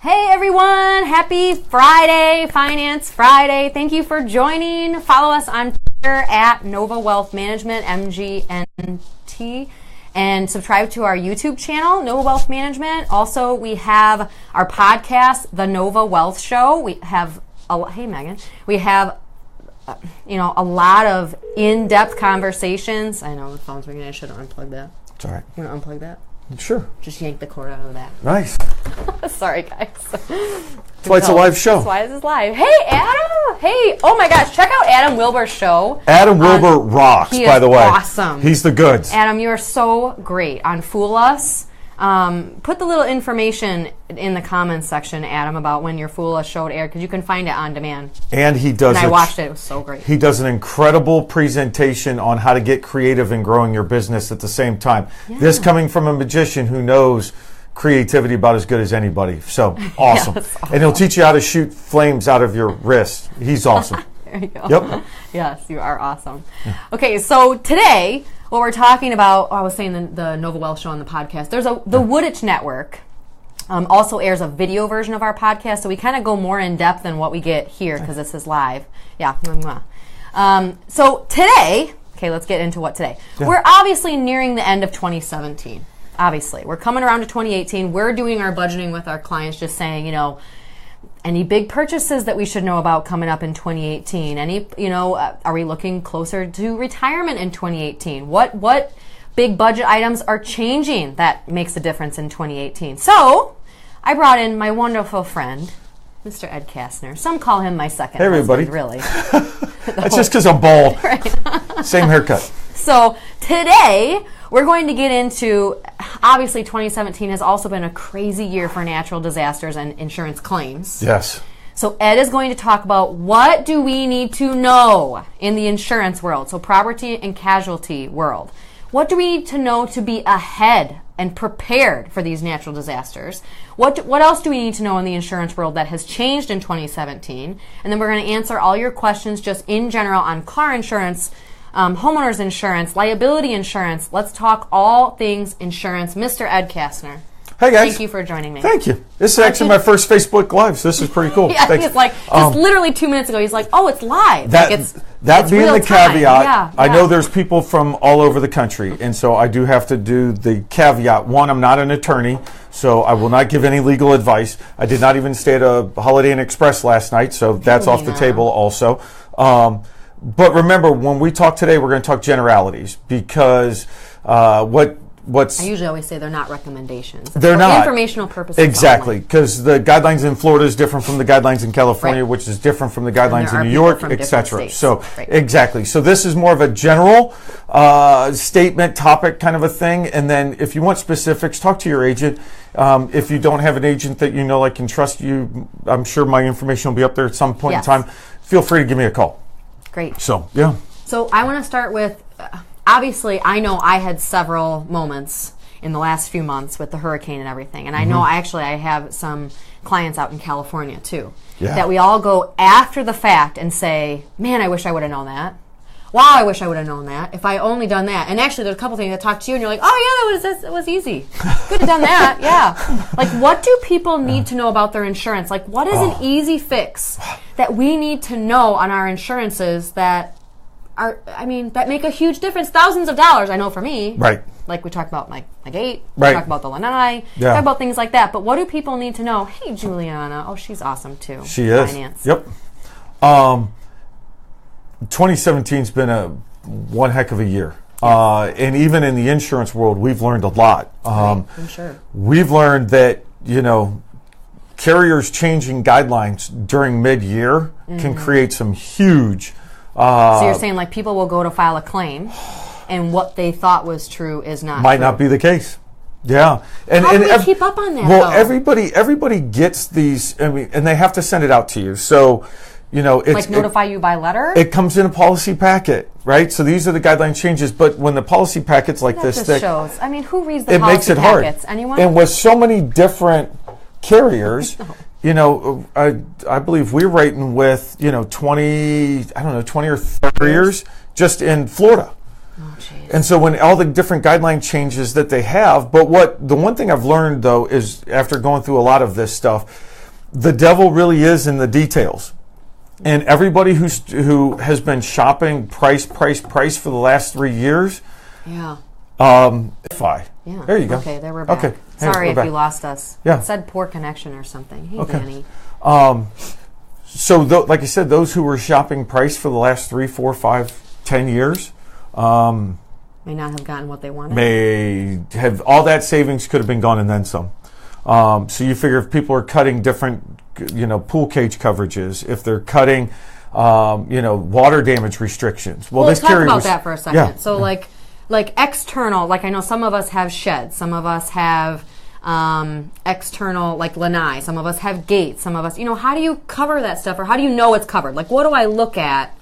Hey everyone, happy Friday, Finance Friday. Thank you for joining. Follow us on Twitter at Nova Wealth Management, MGNT, and subscribe to our YouTube channel, Nova Wealth Management. Also, we have our podcast, The Nova Wealth Show. We have, hey Megan, we have a lot of in-depth conversations. I know the phone's ringing. I should have unplugged that. It's all right. You want to unplug that? Sure. Just yank the cord out of that. Nice. Sorry, guys. That's why it's a live show. That's why this is live. Hey, Adam. Hey. Oh, my gosh. Check out Adam Wilbur's show. Adam Wilbur rocks, by the way. Awesome. He's the goods. Adam, you are so great on Fool Us. Put the little information in the comments section, Adam, about when your Fool Us show aired, because you can find it on demand. And he does. And I watched it. It was so great. He does an incredible presentation on how to get creative in growing your business at the same time. Yeah. This coming from a magician who knows creativity about as good as anybody. So awesome. Yeah, awesome. And he'll teach you how to shoot flames out of your wrist. He's awesome. There you go. Yep. Yes, you are awesome. Okay, so today, what we're talking about, I was saying the Nova Wealth Show on the podcast, there's the Wooditch Network also airs a video version of our podcast, so we kind of go more in depth than what we get here because this is live. Yeah. So today, okay, let's get into what today. Yeah. We're obviously nearing the end of 2017. Obviously. We're coming around to 2018. We're doing our budgeting with our clients, just saying, any big purchases that we should know about coming up in 2018? Are we looking closer to retirement in 2018? What big budget items are changing that makes a difference in 2018? So, I brought in my wonderful friend, Mr. Ed Kastner. Some call him my second husband, really. That's just because I'm bald. Right. Same haircut. So, today, we're going to get into, obviously 2017 has also been a crazy year for natural disasters and insurance claims. Yes. So Ed is going to talk about what do we need to know in the insurance world, so property and casualty world. What do we need to know to be ahead and prepared for these natural disasters? What else do we need to know in the insurance world that has changed in 2017? And then we're going to answer all your questions just in general on car insurance, homeowners insurance, liability insurance. Let's talk all things insurance. Mr. Ed Kastner. Hey guys. Thank you for joining me. Thank you. This is actually my first Facebook Live, so this is pretty cool. Yeah, he's like, just literally 2 minutes ago, he's like, oh, it's live. That being the caveat, yeah. I know there's people from all over the country, and so I do have to do the caveat. One, I'm not an attorney, so I will not give any legal advice. I did not even stay at a Holiday Inn Express last night, so that's off the table also. But remember, when we talk today, we're going to talk generalities because what's... I usually always say they're not recommendations. They're for not. Informational purposes. Exactly, because the guidelines in Florida is different from the guidelines in California, right, which is different from the guidelines in New York, etc. So, right, exactly. So this is more of a general statement, topic kind of a thing. And then if you want specifics, talk to your agent. If you don't have an agent that you know I can trust you, I'm sure my information will be up there at some point in time. Feel free to give me a call. Great. So, yeah. So I want to start with, obviously, I know I had several moments in the last few months with the hurricane and everything. And I know I have some clients out in California, too, that we all go after the fact and say, man, I wish I would have known that. Wow, I wish I would have known that. If I only done that. And actually, there's a couple things that talk to you, and you're like, oh, yeah, that was easy. Could have done that, yeah. Like, what do people need to know about their insurance? Like, what is an easy fix that we need to know on our insurances that that make a huge difference? Thousands of dollars, I know for me. Right. Like we talked about my gate, we talk about the lanai, talk about things like that. But what do people need to know? Hey, Juliana. Oh, she's awesome, too. She is. Finance. Yep. 2017's been one heck of a year. And even in the insurance world, we've learned a lot. I'm sure. We've learned that, carriers changing guidelines during mid-year can create some huge... so you're saying like people will go to file a claim and what they thought was true is not Might not be the case. Yeah. And, how do we keep up on that, Well, everybody gets these, and they have to send it out to you. So... it's like notify you by letter? It comes in a policy packet, right? So these are the guideline changes. But when the policy packet's like this thick, shows. Who reads the policy packets? Hard. Anyone? And with so many different carriers, I believe we're rating with 20 or 30 years just in Florida. Oh, geez. And so when all the different guideline changes that they have, but the one thing I've learned though is after going through a lot of this stuff. the devil really is in the details. And everybody who has been shopping price for the last 3 years. Yeah. Yeah. There you go. Okay, there we're back. Okay. Sorry if you lost us. Yeah. It said poor connection or something. Hey, okay. Danny. So, like I said, those who were shopping price for the last 3, 4, 5, 10 years may not have gotten what they wanted. May have all that savings could have been gone and then some. So you figure if people are cutting different, pool cage coverages, if they're cutting, water damage restrictions. Well, let's talk about that for a second. Yeah. So, like external, like I know some of us have sheds, some of us have external, like lanai, some of us have gates, some of us, how do you cover that stuff, or how do you know it's covered? Like, what do I look at?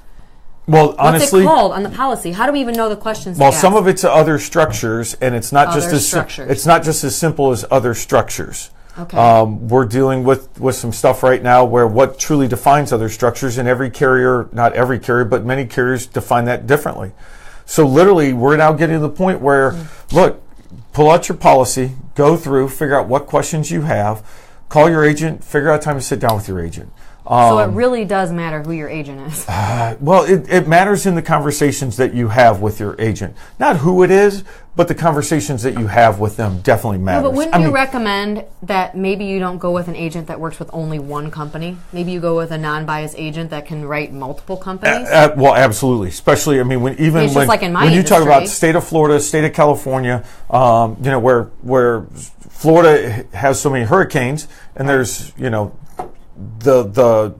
Well, honestly, what's it called on the policy? How do we even know the questions? Well, some of it's other structures, and it's not just as simple as other structures. Okay. We're dealing with some stuff right now where what truly defines other structures, and every carrier, not every carrier, but many carriers define that differently. So literally, we're now getting to the point where, look, pull out your policy, go through, figure out what questions you have, call your agent, figure out time to sit down with your agent. So it really does matter who your agent is. Well, it matters in the conversations that you have with your agent. Not who it is, but the conversations that you have with them definitely matters. No, but wouldn't you recommend that maybe you don't go with an agent that works with only one company? Maybe you go with a non-biased agent that can write multiple companies? Well, absolutely. Especially, when you talk about state of Florida, state of California, where Florida has so many hurricanes, and there's, the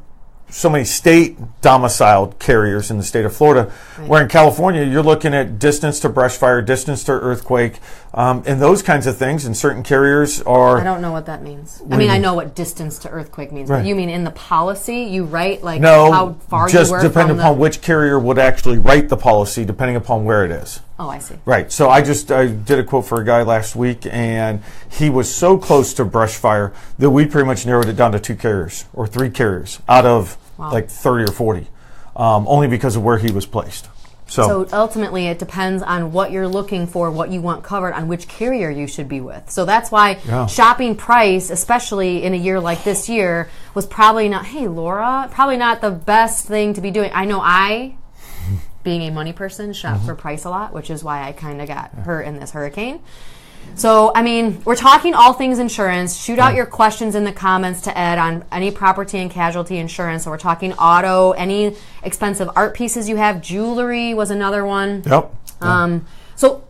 so many state domiciled carriers in the state of Florida, where in California you're looking at distance to brush fire, distance to earthquake, and those kinds of things. And certain carriers are. I don't know what that means. I know what distance to earthquake means, but you mean in the policy you write how far you were from just depending upon which carrier would actually write the policy, depending upon where it is. Oh, I see. Right. So I did a quote for a guy last week, and he was so close to brush fire that we pretty much narrowed it down to 2 carriers or 3 carriers out of like 30 or 40, only because of where he was placed. So ultimately, it depends on what you're looking for, what you want covered, on which carrier you should be with. So that's why shopping price, especially in a year like this year, was probably not, hey, Laura, probably not the best thing to be doing. I know being a money person, shop for price a lot, which is why I kind of got hurt in this hurricane. So, we're talking all things insurance. Shoot out your questions in the comments to Ed on any property and casualty insurance. So we're talking auto, any expensive art pieces you have. Jewelry was another one. Yep. So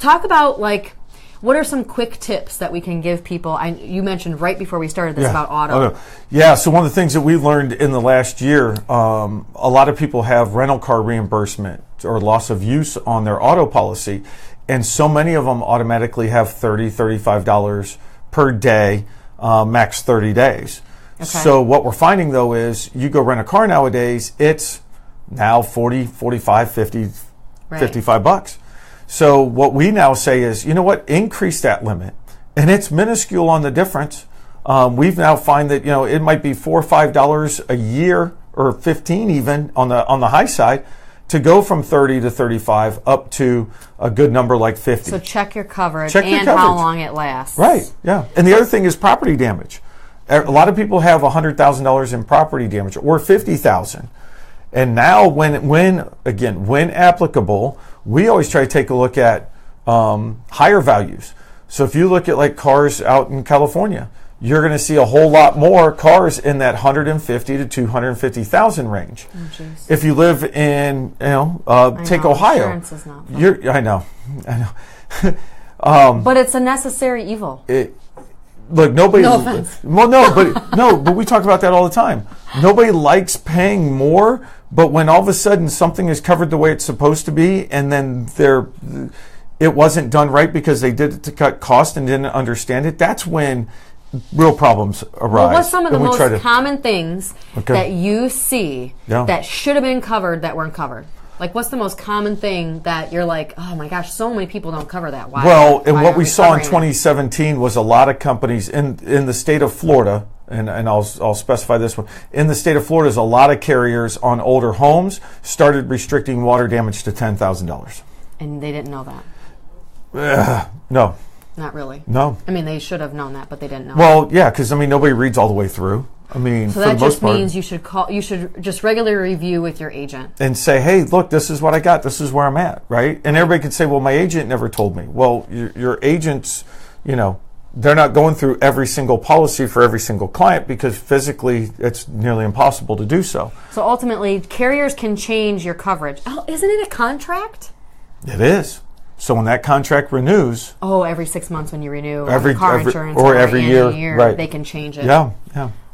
talk about, what are some quick tips that we can give people? You mentioned right before we started this about auto. Yeah, so one of the things that we learned in the last year, a lot of people have rental car reimbursement or loss of use on their auto policy. And so many of them automatically have $30, $35 per day, max 30 days. Okay. So what we're finding, though, is you go rent a car nowadays, it's now 40, 45, 50, $55. So what we now say is, you know what, increase that limit. And it's minuscule on the difference. We've now find that, it might be $4 or $5 a year, or 15 even on the high side, to go from 30 to 35 up to a good number like 50. So check your coverage how long it lasts. Right, yeah. And the other thing is property damage. A lot of people have $100,000 in property damage or $50,000. And now when applicable, we always try to take a look at higher values. So if you look at cars out in California, you're going to see a whole lot more cars in that 150 to 250,000 range. Oh, if you live in, take Ohio. Insurance is not fun. I know. But it's a necessary evil. Look, nobody. No offense. Well, but we talk about that all the time. Nobody likes paying more, but when all of a sudden something is covered the way it's supposed to be, and then it wasn't done right because they did it to cut cost and didn't understand it, that's when real problems arise. Well, what's some of the most common things that you see that should have been covered that weren't covered? What's the most common thing that you're like, oh my gosh, so many people don't cover that? Why? Well, and what we saw in 2017 was a lot of companies in the state of Florida, and I'll specify this one. In the state of Florida, there's a lot of carriers on older homes started restricting water damage to $10,000. And they didn't know that? No. Not really. No. They should have known that, but they didn't know. Well, yeah, because nobody reads all the way through. I mean, so for that the most just part, means you should just regularly review with your agent and say, hey, look, this is what I got. This is where I'm at, right? And everybody could say, well, my agent never told me. Well, your agents, they're not going through every single policy for every single client because physically it's nearly impossible to do so. So ultimately, carriers can change your coverage. Oh, isn't it a contract? It is. So when that contract renews... Oh, every 6 months when you renew car insurance or every year, right. They can change it. Yeah.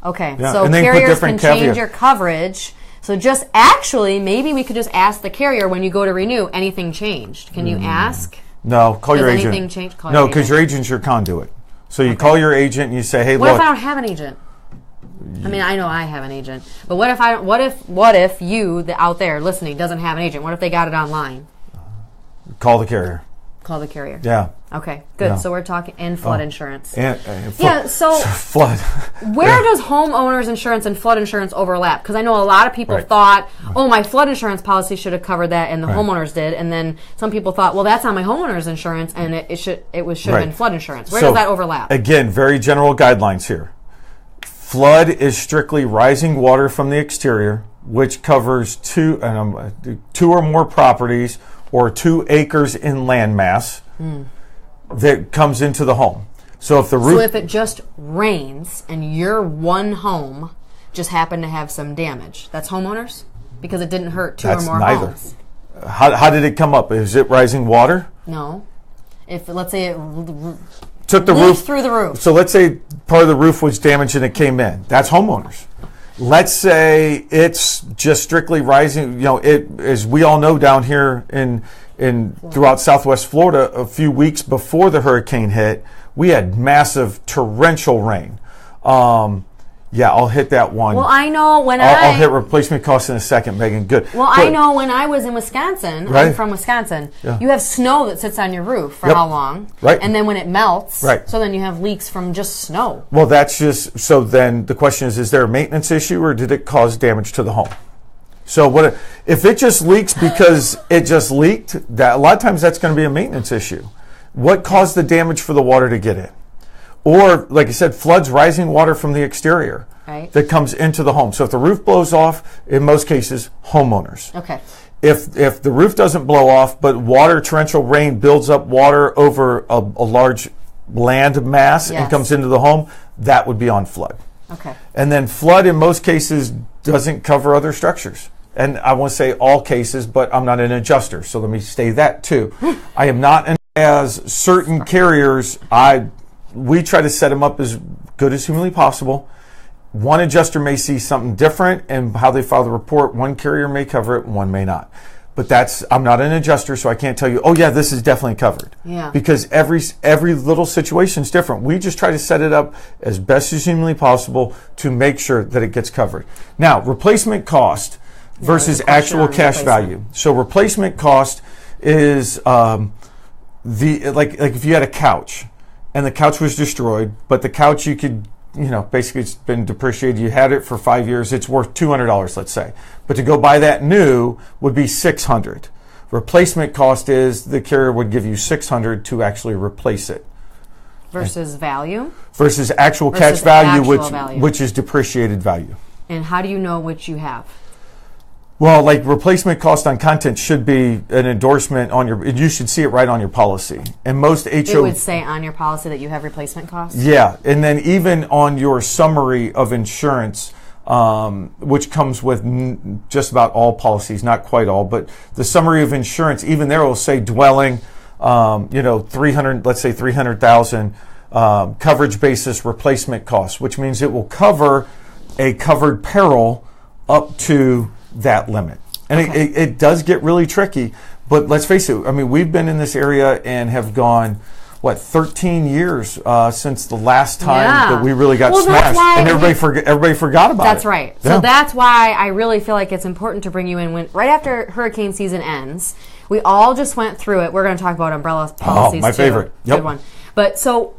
Okay, yeah. so carriers can change your coverage. So just actually, maybe we could just ask the carrier when you go to renew, anything changed? Can you ask? No, call your agent. Does anything change? No, because your agent's your conduit. So you call your agent and you say, "Hey, what look." What if I don't have an agent? I mean, I know I have an agent, but what if you out there listening doesn't have an agent? What if they got it online? Call the carrier. Call the carrier. Yeah. Okay, good. Yeah. So we're talking flood insurance. So flood. Where does homeowners insurance and flood insurance overlap? Because I know a lot of people thought, oh, my flood insurance policy should have covered that, and the homeowners did. And then some people thought, well, that's on my homeowners insurance, and it should have been flood insurance. Where does that overlap? Again, very general guidelines here. Flood is strictly rising water from the exterior, which covers two or more properties or 2 acres in landmass that comes into the home. So if it just rains and your one home just happened to have some damage, that's homeowners? Because it didn't hurt 2 or more homes. How did it come up? Is it rising water? No. If, let's say, it took the roof through the roof. So let's say part of the roof was damaged and it came in. That's homeowners. Let's say it's just strictly rising. As we all know down here in throughout Southwest Florida, a few weeks before the hurricane hit, we had massive torrential rain. I'll hit that one. Well, I know I'll hit replacement costs in a second, Megan. Good. Well, I know when I was in Wisconsin, I'm from Wisconsin, you have snow that sits on your roof for how long? Right. And then when it melts, so then you have leaks from just snow. Well, that's just, so then the question is there a maintenance issue or did it cause damage to the home? So if it just leaks because it just leaked, a lot of times that's going to be a maintenance issue. What caused the damage for the water to get in? Or, like I said, floods rising water from the exterior that comes into the home. So if the roof blows off, in most cases, homeowners. Okay. If the roof doesn't blow off, but torrential rain builds up water over a large land mass and comes into the home, that would be on flood. Okay. And then flood, in most cases, doesn't cover other structures. And I won't say all cases, but I'm not an adjuster, so let me say that too. I am not as certain carriers. We try to set them up as good as humanly possible. One adjuster may see something different in how they file the report. One carrier may cover it, one may not. But I'm not an adjuster, so I can't tell you, oh yeah, this is definitely covered. Yeah. Because every little situation is different. We just try to set it up as best as humanly possible to make sure that it gets covered. Now, replacement cost versus actual cash value. So replacement cost is like if you had a couch and the couch was destroyed, but the couch you could, basically it's been depreciated. You had it for 5 years. It's worth $200, let's say. But to go buy that new would be $600. Replacement cost is the carrier would give you $600 to actually replace it. Versus value? Versus actual cash value, which is depreciated value. And how do you know which you have? Well, like replacement cost on content should be an endorsement on you should see it right on your policy. And most HO... It would say on your policy that you have replacement costs? Yeah, and then even on your summary of insurance, which comes with just about all policies, not quite all, but the summary of insurance, even there will say dwelling, 300, let's say 300,000 coverage basis replacement costs, which means it will cover a covered peril up to that limit. And it does get really tricky, but let's face it, I mean, we've been in this area and have gone, 13 years since the last time that we really got smashed. And everybody forgot about it. That's right. Yeah. So that's why I really feel like it's important to bring you in right after hurricane season ends. We all just went through it. We're going to talk about umbrella policies my favorite. Good one. But so,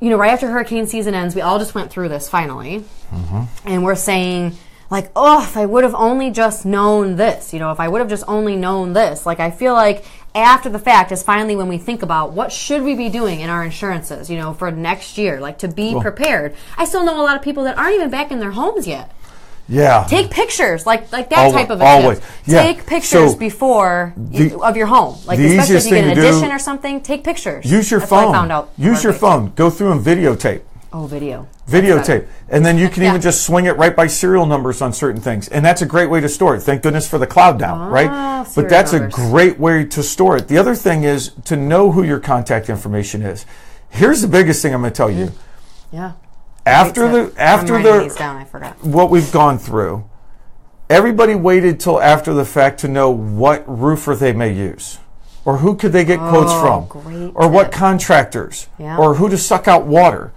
right after hurricane season ends, we all just went through this finally. Mm-hmm. And we're saying, like, oh, if I would have only just known this, you know, if I would have just only known this. Like, I feel like after the fact is finally when we think about what should we be doing in our insurances, you know, for next year, like to be prepared. I still know a lot of people that aren't even back in their homes yet. Yeah. Take pictures, like that type of a always. tip. Yeah. Take pictures before of your home. Like, especially if you get an addition or something, take pictures. Use your phone. What I found out. Use your phone. Go through and videotape. Oh, video. Videotape. And then you can even just swing it right by serial numbers on certain things. And that's a great way to store it. Thank goodness for the cloud now, right? But that's a great way to store it. The other thing is to know who your contact information is. Here's the biggest thing I'm going to tell you. Yeah. After what we've gone through, everybody waited till after the fact to know what roofer they may use, or who could they get quotes from, or what contractors, or who to suck out water.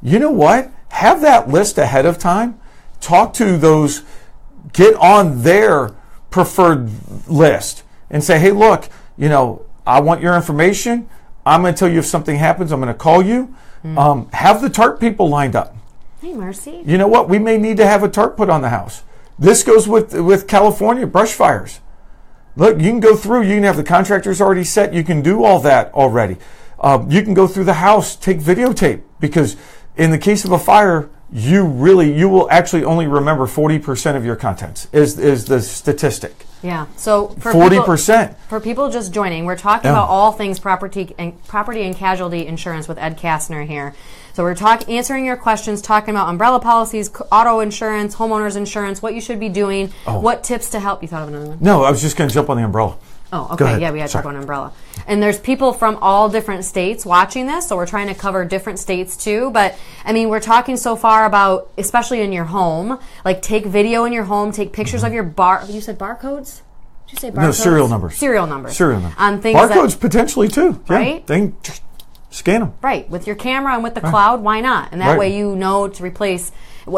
You know what? Have that list ahead of time. Talk to those, get on their preferred list and say, hey, look, you know, I want your information. I'm going to tell you if something happens, I'm going to call you. Have the tarp people lined up. Hey, Marcy. You know what? We may need to have a tarp put on the house. This goes with California brush fires. Look, you can go through. You can have the contractors already set. You can do all that already. You can go through the house, take videotape, because in the case of a fire, you will actually only remember 40% of your contents is the statistic. Yeah. So for 40%. For people just joining, we're talking about all things property and casualty insurance with Ed Kastner here. So we're answering your questions, talking about umbrella policies, auto insurance, homeowners insurance, what you should be doing, what tips to help. You thought of another one? No, I was just going to jump on the umbrella. Oh, okay. Yeah, we had to talk about an umbrella. And there's people from all different states watching this, so we're trying to cover different states too. But, I mean, we're talking so far about, especially in your home, like take video in your home, take pictures of your you said barcodes? Did you say barcodes? No, serial numbers. Serial numbers. Serial numbers. On things barcodes potentially too. Yeah, right? They can scan them. Right. With your camera and with the cloud, why not? And that way you know what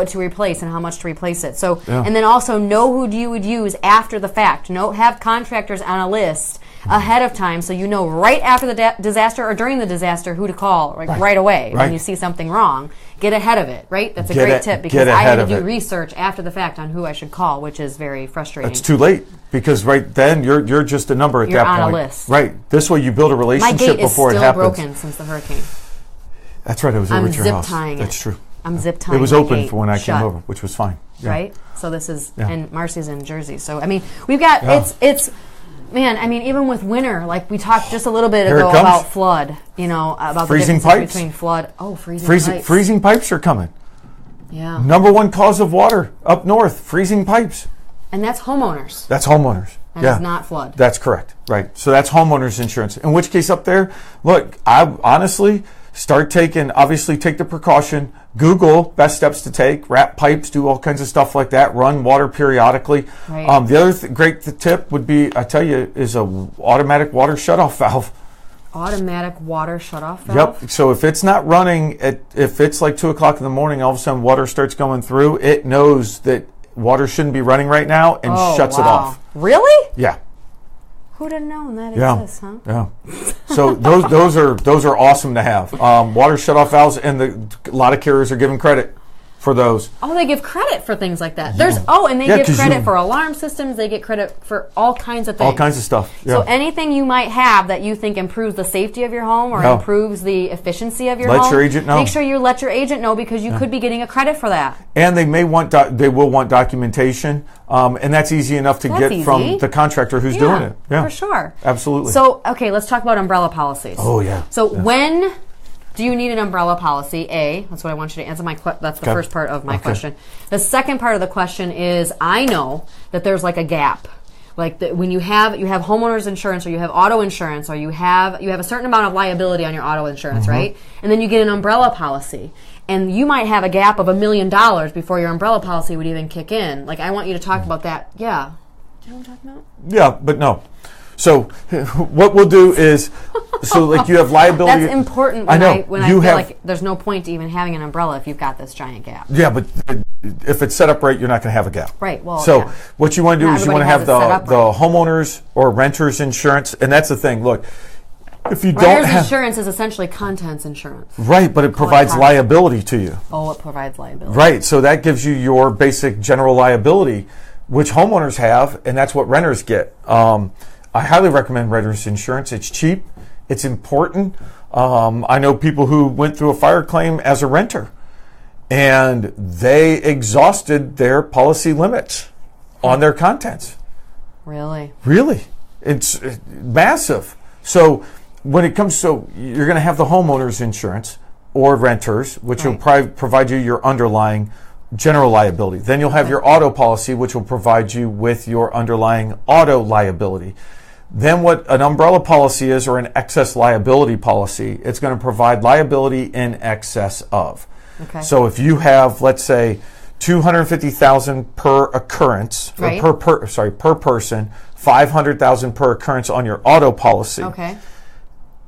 to replace and how much to replace it. So, and then also know who you would use after the fact. Have contractors on a list ahead of time, so you know right after the disaster or during the disaster who to call right away when you see something wrong. Get ahead of it, right? That's a great tip, because I had to do research after the fact on who I should call, which is very frustrating. It's too late, because right then you're just a number at that point. You're on a list. Right. This way you build a relationship before it happens. My gate is still broken since the hurricane. That's right. It was over at your house. I'm zip tying it. That's true. I'm zip tying. It was open for when I came over, which was fine. Yeah. Right? So this is, and Marcy's in Jersey. So, I mean, we've got, it's, man, I mean, even with winter, like we talked just a little bit ago about flood, about freezing the difference between flood. Oh, freezing pipes. Freezing pipes are coming. Yeah. Number one cause of water up north, freezing pipes. And that's homeowners. That's homeowners. And it's not flood. That's correct. Right. So that's homeowners insurance. In which case up there, look, I honestly take the precaution, Google best steps to take, wrap pipes, do all kinds of stuff like that, run water periodically. Right. The other great tip would be, I tell you, is a automatic water shutoff valve. Automatic water shutoff valve? Yep. So if it's not running, if it's like 2 o'clock in the morning, all of a sudden water starts going through, it knows that water shouldn't be running right now and shuts it off. Really? Yeah. Who'd have known that exists, huh? Yeah. So those are awesome to have. Water shutoff valves, and a lot of carriers are giving credit for those. Oh, they give credit for things like that. And they give credit for alarm systems. They get credit for all kinds of things. All kinds of stuff. Yeah. So anything you might have that you think improves the safety of your home or improves the efficiency of your home. Let your agent know. Make sure you let your agent know, because you could be getting a credit for that. And they may want they will want documentation, and that's easy enough to get from the contractor who's doing it. Yeah, for sure. Absolutely. So, okay, let's talk about umbrella policies. Oh, yeah. So when do you need an umbrella policy? That's what I want you to answer. That's the first part of my question. The second part of the question is, I know that there's like a gap. Like when you have homeowners insurance, or you have auto insurance, or you have a certain amount of liability on your auto insurance, right? And then you get an umbrella policy. And you might have a gap of $1 million before your umbrella policy would even kick in. Like, I want you to talk about that. Yeah. Do you know what I'm talking about? Yeah, but no. So what we'll do is, like you have liability. That's important when I feel like there's no point to even having an umbrella if you've got this giant gap. Yeah, but if it's set up right, you're not going to have a gap. Right. Well, so what you want to do is you want to have the homeowners or renters insurance, and that's the thing. Look, If you Renter's insurance is essentially contents insurance. Right, but it provides liability to you. Oh, it provides liability. Right, so that gives you your basic general liability, which homeowners have, and that's what renters get. I highly recommend renter's insurance. It's cheap. It's important. I know people who went through a fire claim as a renter, and they exhausted their policy limits on their contents. Really? Really. It's massive. So when it comes to, you're going to have the homeowner's insurance or renters, which will provide you your underlying general liability. Then you'll have your auto policy, which will provide you with your underlying auto liability. Then what an umbrella policy is, or an excess liability policy, it's going to provide liability in excess of. Okay. So if you have, let's say, $250,000 per occurrence, or per person, $500,000 per occurrence on your auto policy. Okay.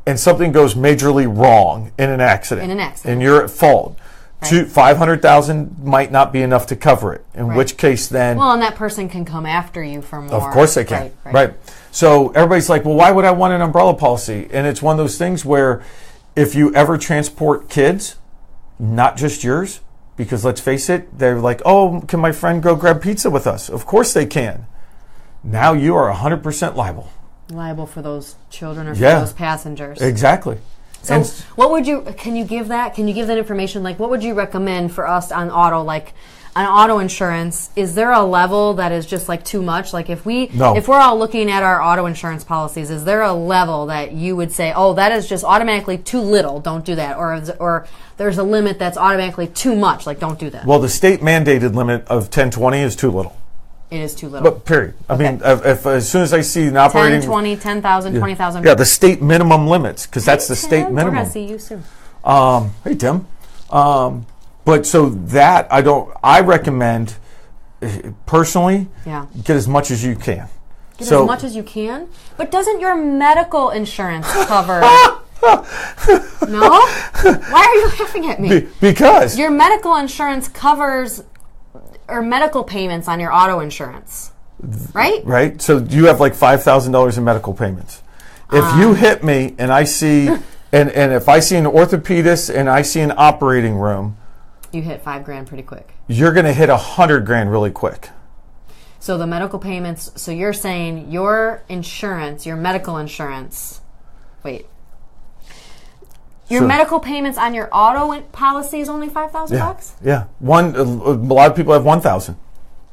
And something goes majorly wrong in an accident. And you're at fault. Right. $500,000 might not be enough to cover it. In which case, then, well, and that person can come after you for more. Of course they can. Right. So everybody's like, well, why would I want an umbrella policy? And it's one of those things where if you ever transport kids, not just yours, because let's face it, they're like, oh, can my friend go grab pizza with us? Of course they can. Now you are 100% liable. Liable for those children or for those passengers. Exactly. So what would you, can you give that information? Like, what would you recommend for us on auto? Like, on auto insurance, is there a level that is just like too much? Like if we're all looking at our auto insurance policies, is there a level that you would say, oh, that is just automatically too little, don't do that? Or there's a limit that's automatically too much, like don't do that? Well, the state mandated limit of 1020 is too little. It is too little. But period. I mean, if as soon as I see an operating 10, 20, 10,000, 20,000. Yeah, the state minimum limits, because that's the state minimum. We're gonna see you soon. Hey Tim. But so that I recommend personally, get as much as you can. As much as you can? But doesn't your medical insurance cover? No? Why are you laughing at me? Because your medical insurance covers or medical payments on your auto insurance. Right? Right. So you have like $5,000 in medical payments. If you hit me and I see and if I see an orthopedist and I see an operating room, you hit $5,000 pretty quick. You're going to hit $100,000 really quick. So the medical payments. So you're saying your insurance, your medical insurance. Wait. Your medical payments on your auto policy is only $5,000. Yeah. A lot of people have $1,000.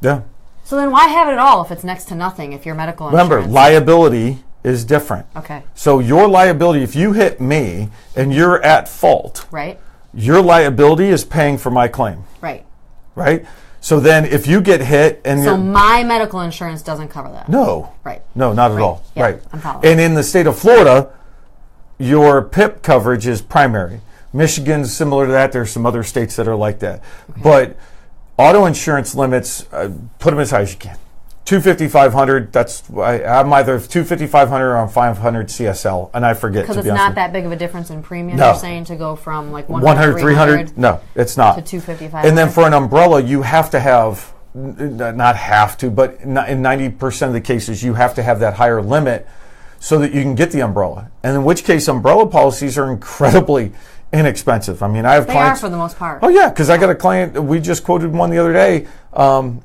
Yeah. So then why have it at all if it's next to nothing? If your medical insurance. Remember, liability is different. Okay. So your liability, if you hit me and you're at fault. Right. Your liability is paying for my claim. Right. Right? So then if you get hit and so my medical insurance doesn't cover that. No. Right. No, not at all. Yeah, right. I'm following. And in the state of Florida, your PIP coverage is primary. Michigan's similar to that. There's some other states that are like that. Okay. But auto insurance limits, put them as high as you can. $250, $500, that's I'm either $250, $500 or on $500 CSL, and I forget. Because it's not that big of a difference in premium. No. You're saying to go from like 100, $300. No, it's not. To $250, $500. And then for an umbrella, you have to have, not have to, but in 90% of the cases, you have to have that higher limit so that you can get the umbrella. And in which case, umbrella policies are incredibly inexpensive. I mean, I have clients. They are for the most part. Oh yeah, because I got a client. We just quoted one the other day.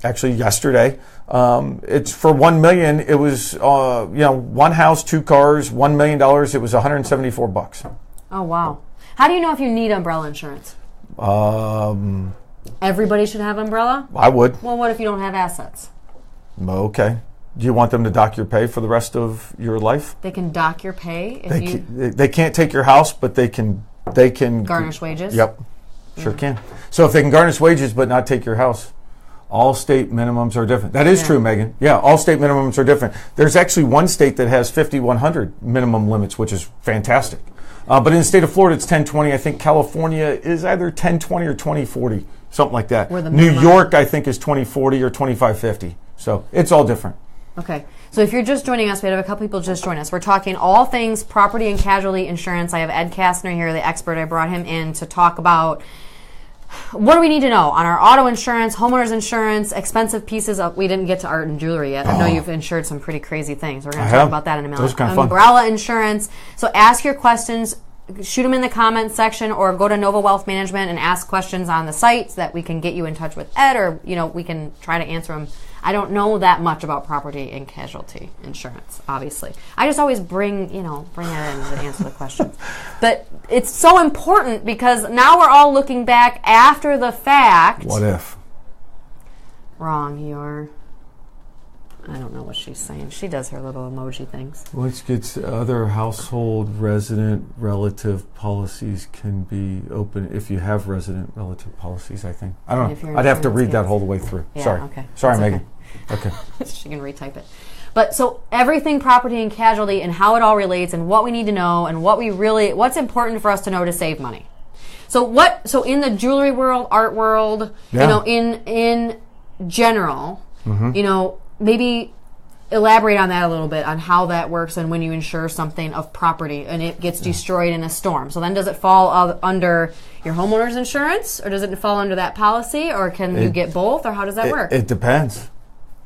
Actually, yesterday. It's for $1 million. It was one house, 2 cars, $1 million. It was $174. Oh wow! How do you know if you need umbrella insurance? Everybody should have umbrella. I would. Well, what if you don't have assets? Okay. Do you want them to dock your pay for the rest of your life? They can dock your pay if they can't take your house, but they can garnish wages. Yep, sure can. So if they can garnish wages but not take your house, all state minimums are different. That is true, Megan. Yeah, all state minimums are different. There's actually one state that has 5,100 minimum limits, which is fantastic. But in the state of Florida, it's 1020. I think California is either 1020 or 2040, something like that. New York, I think, is 2040 or 2550. So it's all different. Okay. So if you're just joining us, we have a couple people just join us. We're talking all things property and casualty insurance. I have Ed Kastner here, the expert. I brought him in to talk about what do we need to know on our auto insurance, homeowners insurance, expensive pieces of, we didn't get to art and jewelry yet. I know you've insured some pretty crazy things. We're going to talk about that in a minute. Those kind of fun. Umbrella insurance. So ask your questions, shoot them in the comments section, or go to Nova Wealth Management and ask questions on the site so that we can get you in touch with Ed, or, we can try to answer them. I don't know that much about property and casualty insurance, obviously. I just always bring it in to answer the questions. But it's so important because now we're all looking back after the fact. What if? Wrong, I don't know what she's saying. She does her little emoji things. Let's get other household resident relative policies can be open if you have resident relative policies, I think. I don't know. I'd have to read that whole the way through. Yeah, Sorry. Okay. Sorry, Megan. Okay. She can retype it. But so everything property and casualty and how it all relates and what we need to know and what's important for us to know to save money. So in the jewelry world, art world, in general, maybe elaborate on that a little bit on how that works and when you insure something of property and it gets destroyed in a storm. So then does it fall under your homeowner's insurance, or does it fall under that policy, or can you get both, or how does that work? It depends.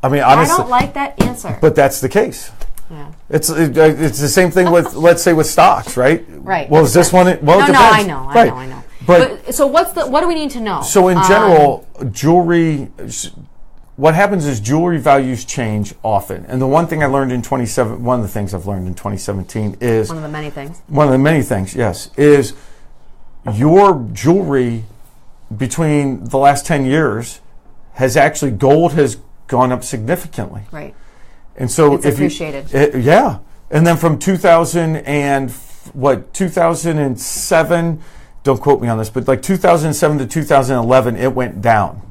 I mean, honestly, I don't like that answer. But that's the case. Yeah. It's the same thing with, let's say, with stocks, right? Right. Well, is this one? Well, it depends. No, I know. But so what do we need to know? So in general, jewelry, what happens is jewelry values change often. And the one thing I learned one of the things I've learned in 2017 is... One of the many things? One of the many things, yes, is your jewelry between the last 10 years gold has gone up significantly. Right. And so it's appreciated. Yeah. And then from 2007, don't quote me on this, but like 2007 to 2011, it went down.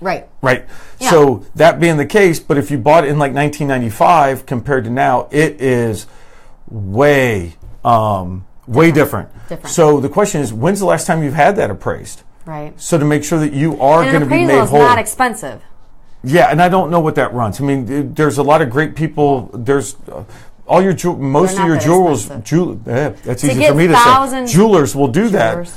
Right. Yeah. So that being the case, but if you bought it in like 1995 compared to now, it is way different. So the question is, when's the last time you've had that appraised? Right. So to make sure that you are going to be made whole. An appraisal is not expensive. Yeah, and I don't know what that runs. I mean, there's a lot of great people. There's most of your jewelers. That's easy for me to say. Jewelers will do that.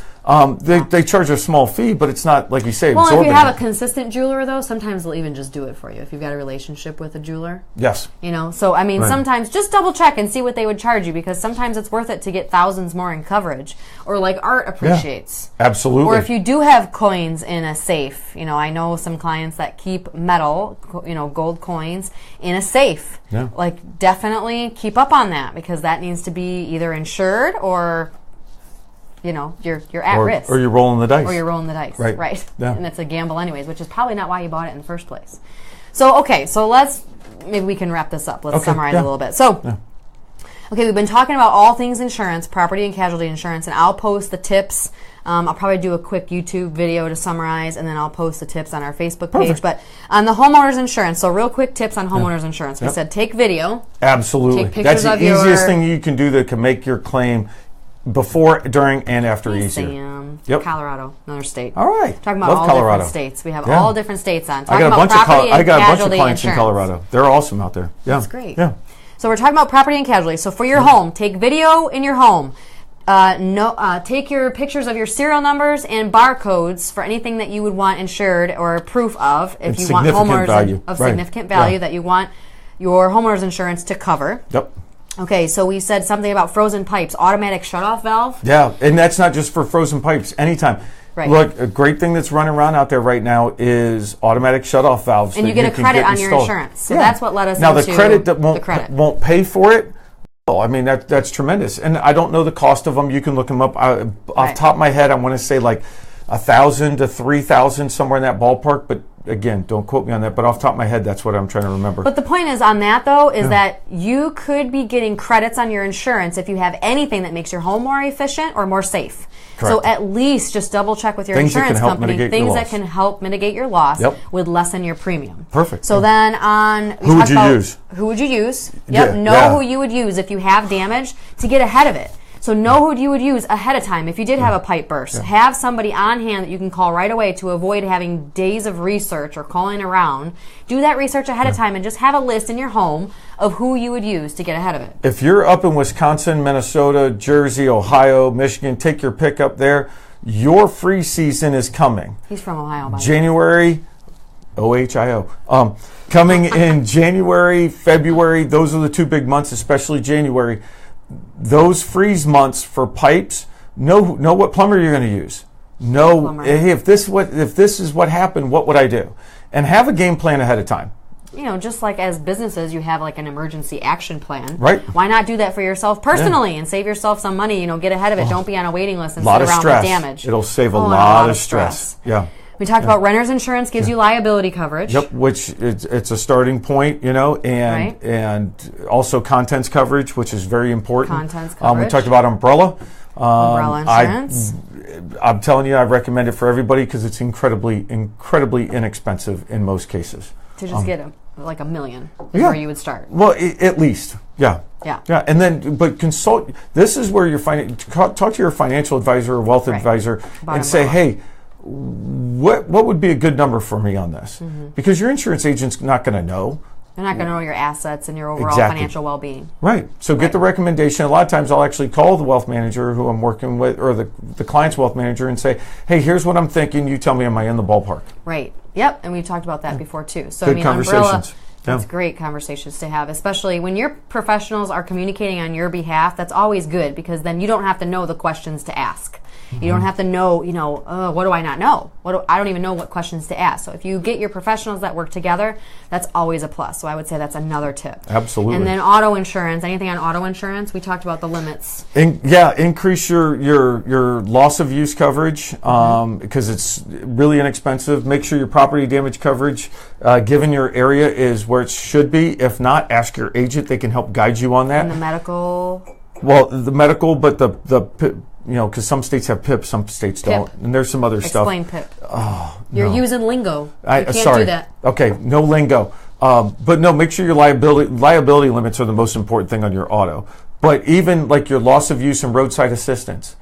They charge a small fee, but it's not, like you say, well, exorbitant. If you have a consistent jeweler, though, sometimes they'll even just do it for you if you've got a relationship with a jeweler. Yes. So, I mean, sometimes just double check and see what they would charge you, because sometimes it's worth it to get thousands more in coverage. Or like art appreciates. Yeah, absolutely. Or if you do have coins in a safe. I know some clients that keep metal, gold coins in a safe. Yeah. Like, definitely keep up on that, because that needs to be either insured or... you're at risk. Or you're rolling the dice. Right. Yeah. And it's a gamble anyways, which is probably not why you bought it in the first place. So, maybe we can wrap this up. Let's summarize a little bit. So, we've been talking about all things insurance, property and casualty insurance, and I'll post the tips. I'll probably do a quick YouTube video to summarize, and then I'll post the tips on our Facebook page. But on the homeowner's insurance, so real quick tips on homeowner's insurance. We said take video. Absolutely. Take pictures That's the easiest thing you can do that can make your claim before, during, and after easier. Sam. Yep. Colorado, another state. All right. Talking about different states. We have all different states on. I got a bunch of clients in Colorado. They're awesome out there. Yeah. That's great. Yeah. So we're talking about property and casualty. So for your home, take video in your home. Take your pictures of your serial numbers and barcodes for anything that you would want insured or proof of if you want homeowners of significant value that you want your homeowner's insurance to cover. Yep. Okay, so we said something about frozen pipes, automatic shutoff valve. Yeah, and that's not just for frozen pipes. Anytime. Right. Look, a great thing that's running around out there right now is automatic shutoff valves. And you get a credit on your insurance. So that's what led us now, into the credit that won't pay for it. I mean, that's tremendous. And I don't know the cost of them. You can look them up. Off the top of my head, I want to say like $1,000 to $3,000, somewhere in that ballpark. But again, don't quote me on that. But off the top of my head, that's what I'm trying to remember. But the point is on that, though, is that you could be getting credits on your insurance if you have anything that makes your home more efficient or more safe. Correct. So at least just double check with your insurance company things that can help mitigate your loss would lessen your premium. Perfect. So then on... Who would you use? Who would you use? Yep. Know who you would use if you have damage to get ahead of it. So know who you would use ahead of time. If you did have a pipe burst, have somebody on hand that you can call right away to avoid having days of research or calling around. Do that research ahead of time and just have a list in your home of who you would use to get ahead of it. If you're up in Wisconsin, Minnesota, Jersey, Ohio, Michigan, take your pick up there. your free season is coming. He's from Ohio, by the way. January, OHIO. Coming in January, February, those are the 2 big months, especially January. Those freeze months for pipes, know what plumber you're going to use. Hey, if this is what happened, what would I do? And have a game plan ahead of time. Just like as businesses, you have like an emergency action plan. Right. Why not do that for yourself personally and save yourself some money? Get ahead of it. Don't be on a waiting list and sit around with damage. It'll save a lot of stress. Yeah. We talked about renter's insurance gives you liability coverage. Yep, which it's a starting point, and also contents coverage, which is very important. Contents coverage. We talked about umbrella. Umbrella insurance. I'm telling you, I recommend it for everybody because it's incredibly inexpensive in most cases. To just get like $1 million is where you would start. Well, at least, yeah. Yeah. And then, but consult. This is where talk to your financial advisor or wealth advisor and say, hey, what would be a good number for me on this? Because your insurance agent's not going to know. They're not going to know your assets and your overall financial well-being. Right. So get the recommendation. A lot of times I'll actually call the wealth manager who I'm working with, or the client's wealth manager, and say, hey, here's what I'm thinking. You tell me, am I in the ballpark? Right. Yep. And we've talked about that before too. So Good conversations. Umbrella, that's great conversations to have, especially when your professionals are communicating on your behalf. That's always good because then you don't have to know the questions to ask. You don't have to know, what do I not know? I don't even know what questions to ask. So if you get your professionals that work together, that's always a plus. So I would say that's another tip. Absolutely. And then auto insurance. Anything on auto insurance? We talked about the limits. Increase your loss of use coverage because it's really inexpensive. Make sure your property damage coverage, given your area, is where it should be. If not, ask your agent. They can help guide you on that. And the medical? Well, the medical, but because some states have PIP, some states don't, and there's some other stuff. Explain PIP. You're using lingo. You can't sorry. do that. Okay, no lingo. But no, make sure your liability limits are the most important thing on your auto. But even like your loss of use and roadside assistance,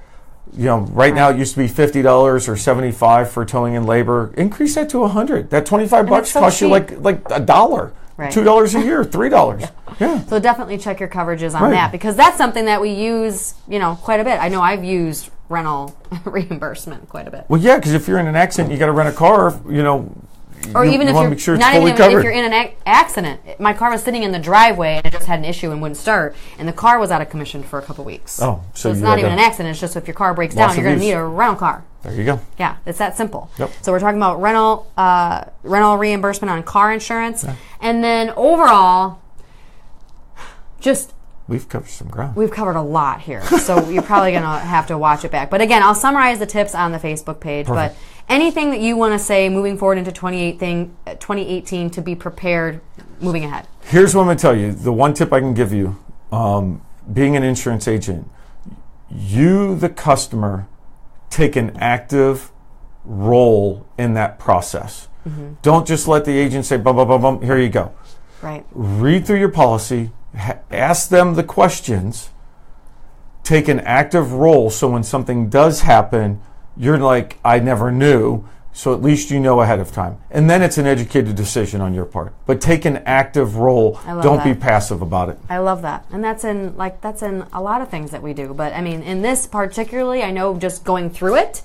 right now it used to be $50 or $75 for towing and labor. Increase that to $100. That $25 costs you like $1. Right. $2 a year, $3. Yeah. So definitely check your coverages on that because that's something that we use, quite a bit. I know I've used rental reimbursement quite a bit. Well, yeah, because if you're in an accident, you got to rent a car, or even if you're make sure it's not fully even covered. if you're in an accident. My car was sitting in the driveway and it just had an issue and wouldn't start, and the car was out of commission for a couple weeks. Oh, so it's not even an accident. It's just if your car breaks down, you're going to need a rental car. There you go. Yeah, it's that simple. Yep. So we're talking about rental reimbursement on car insurance, and then overall, we've covered some ground. We've covered a lot here, so you're probably going to have to watch it back. But again, I'll summarize the tips on the Facebook page. Perfect. But anything that you want to say moving forward into 2018 to be prepared moving ahead. Here's what I'm going to tell you. The one tip I can give you, being an insurance agent, you, the customer, take an active role in that process. Don't just let the agent say, bum, bum, bum, bum, here you go. Right. Read through your policy, ask them the questions, take an active role so when something does happen, you're like, I never knew, so at least you know ahead of time. And then it's an educated decision on your part. But take an active role. Don't be passive about it. I love that. And that's in a lot of things that we do. But I mean, in this particularly, I know just going through it,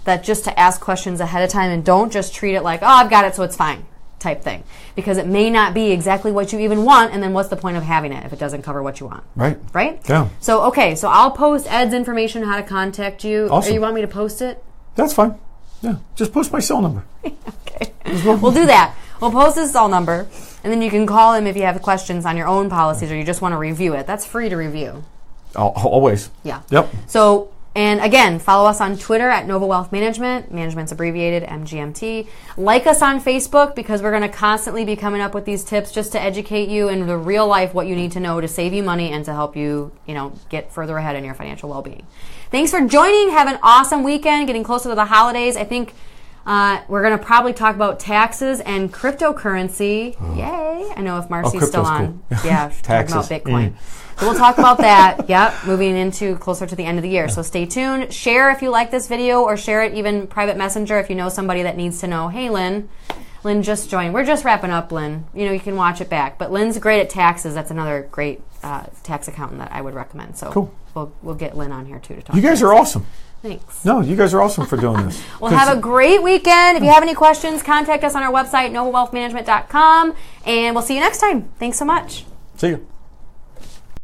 that just to ask questions ahead of time and don't just treat it like, oh, I've got it, so it's fine type thing. Because it may not be exactly what you even want, and then what's the point of having it if it doesn't cover what you want? Right. Right? Yeah. So, okay, so I'll post Ed's information, how to contact you. Awesome. Or you want me to post it? That's fine. Yeah. Just post my cell number. Okay. We'll do that. We'll post his cell number, and then you can call him if you have questions on your own policies or you just want to review it. That's free to review. Always. Yeah. Yep. So, and again, follow us on Twitter at Nova Wealth Management. Management's abbreviated, MGMT. Like us on Facebook because we're going to constantly be coming up with these tips just to educate you in the real life what you need to know to save you money and to help you, get further ahead in your financial well-being. Thanks for joining. Have an awesome weekend. Getting closer to the holidays. I think we're going to probably talk about taxes and cryptocurrency. Yay. I know if Marcy's still on. Cool. Yeah, she's talking about Taxes. Bitcoin. So we'll talk about that, moving into closer to the end of the year. So stay tuned. Share if you like this video or share it even private messenger if you know somebody that needs to know, hey, Lynn just joined. We're just wrapping up, Lynn. You can watch it back. But Lynn's great at taxes. That's another great tax accountant that I would recommend. So cool. We'll get Lynn on here, too, to talk. You guys are awesome. Thanks. No, you guys are awesome for doing this. Well, have a great weekend. If you have any questions, contact us on our website, novawealthmanagement.com, and we'll see you next time. Thanks so much. See you.